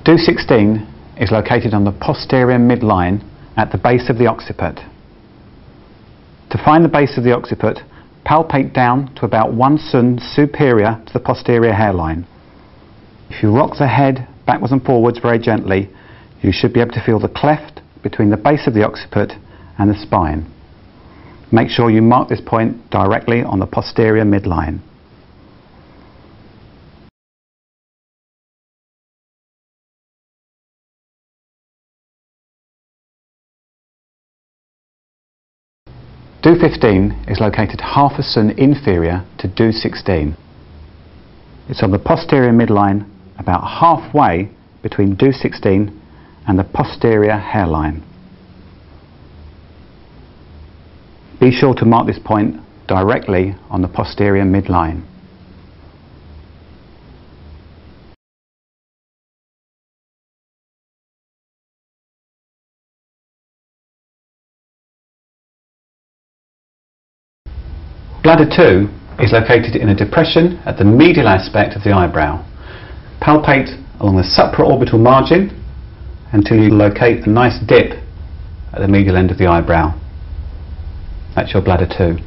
Do16 is located on the posterior midline at the base of the occiput. To find the base of the occiput, palpate down to about 1 cm superior to the posterior hairline. If you rock the head backwards and forwards very gently, you should be able to feel the cleft between the base of the occiput and the spine. Make sure you mark this point directly on the posterior midline. Do15 is located half a cm inferior to Do16. It's on the posterior midline about halfway between Do16 and the posterior hairline. Be sure to mark this point directly on the posterior midline. Bladder 2 is located in a depression at the medial aspect of the eyebrow. Palpate along the supraorbital margin until you locate a nice dip at the medial end of the eyebrow. That's your bladder 2.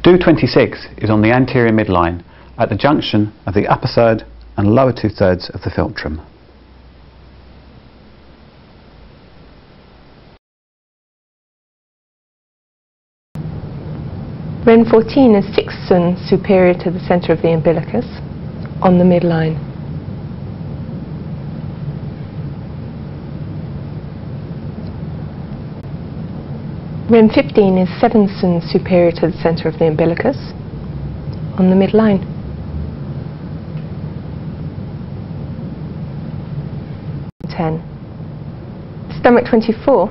Do26 is on the anterior midline at the junction of the upper third and lower 2/3 of the philtrum. Ren14 is 6 cm superior to the centre of the umbilicus on the midline. Ren15 is 7 cm superior to the centre of the umbilicus on the midline. Stomach 24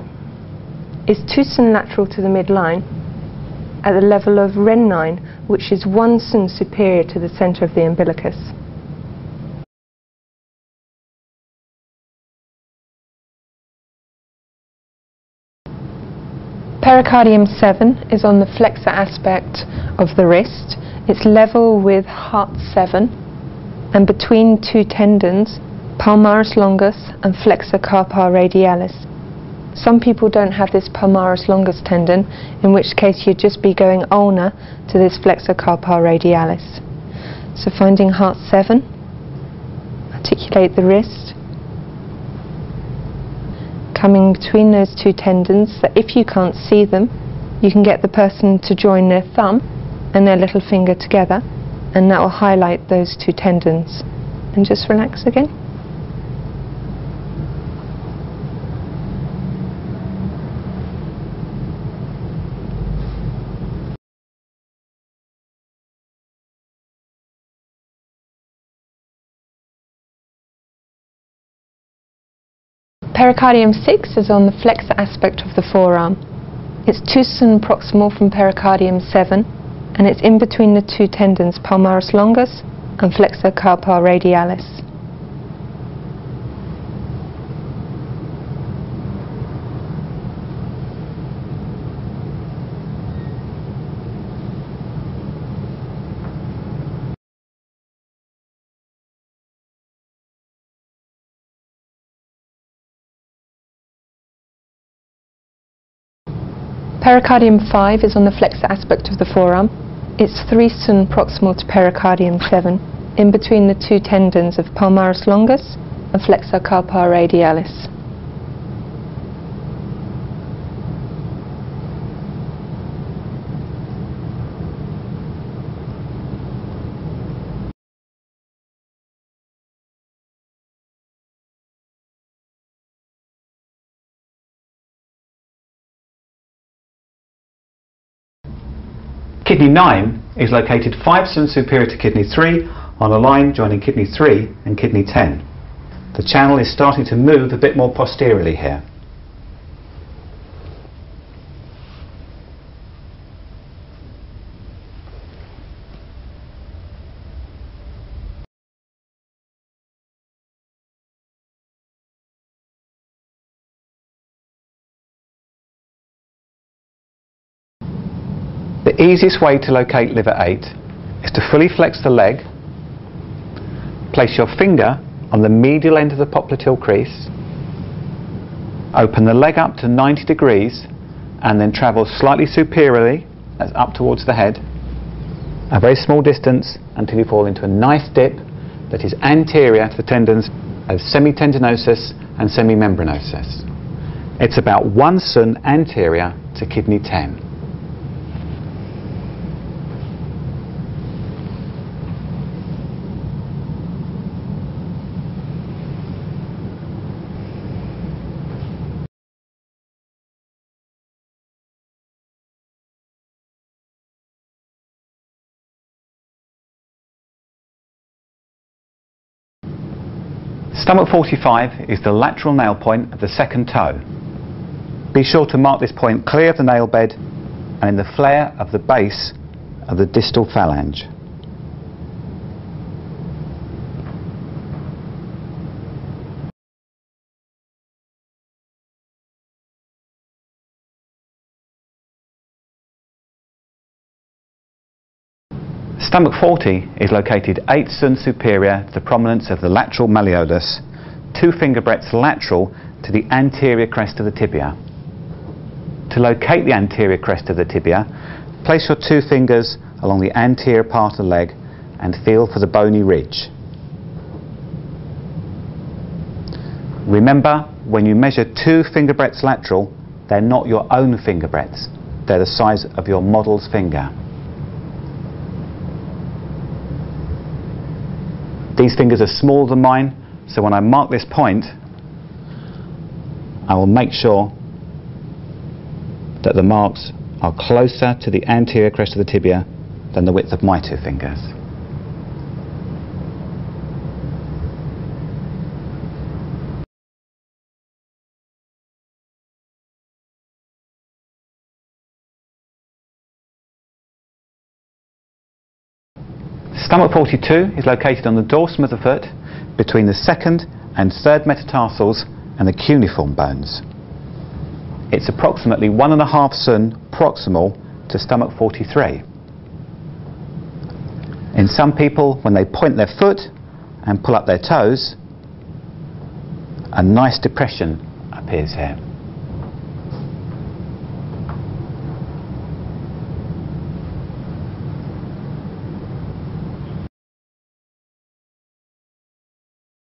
is 2 cm lateral to the midline at the level of Ren9, which is 1 cm superior to the centre of the umbilicus. Pericardium 7 is on the flexor aspect of the wrist. It's level with heart 7 and between two tendons, palmaris longus and flexor carpi radialis. Some people don't have this palmaris longus tendon, in which case you'd just be going ulnar to this flexor carpi radialis. So finding heart 7, articulate the wrist, coming between those two tendons, that if you can't see them, you can get the person to join their thumb and their little finger together, and that will highlight those two tendons. And just relax again. Pericardium 6 is on the flexor aspect of the forearm. It's 2 cm proximal from pericardium 7, and it's in between the two tendons palmaris longus and flexor carpi radialis. Pericardium 5 is on the flexor aspect of the forearm. It's 3 cm proximal to pericardium 7, in between the two tendons of palmaris longus and flexor carpi radialis. Kidney 9 is located 5 cm superior to kidney 3 on a line joining kidney 3 and kidney 10. The channel is starting to move a bit more posteriorly here. The easiest way to locate liver 8 is to fully flex the leg, place your finger on the medial end of the popliteal crease, open the leg up to 90 degrees and then travel slightly superiorly, that's up towards the head, a very small distance until you fall into a nice dip that is anterior to the tendons of semitendinosus and semimembranosus. It's about 1 cun anterior to kidney 10. Stomach 45 is the lateral nail point of the second toe. Be sure to mark this point clear of the nail bed and in the flare of the base of the distal phalange. Stomach 40 is located 8 cun superior to the prominence of the lateral malleolus, 2 finger breadths lateral to the anterior crest of the tibia. To locate the anterior crest of the tibia, place your 2 fingers along the anterior part of the leg and feel for the bony ridge. Remember, when you measure 2 finger breadths lateral, they're not your own finger breadths, they're the size of your model's finger. These fingers are smaller than mine, so when I mark this point, I will make sure that the marks are closer to the anterior crest of the tibia than the width of my 2 fingers. Stomach 42 is located on the dorsum of the foot between the 2nd and 3rd metatarsals and the cuneiform bones. It's approximately 1.5 cun proximal to stomach 43. In some people, when they point their foot and pull up their toes, a nice depression appears here.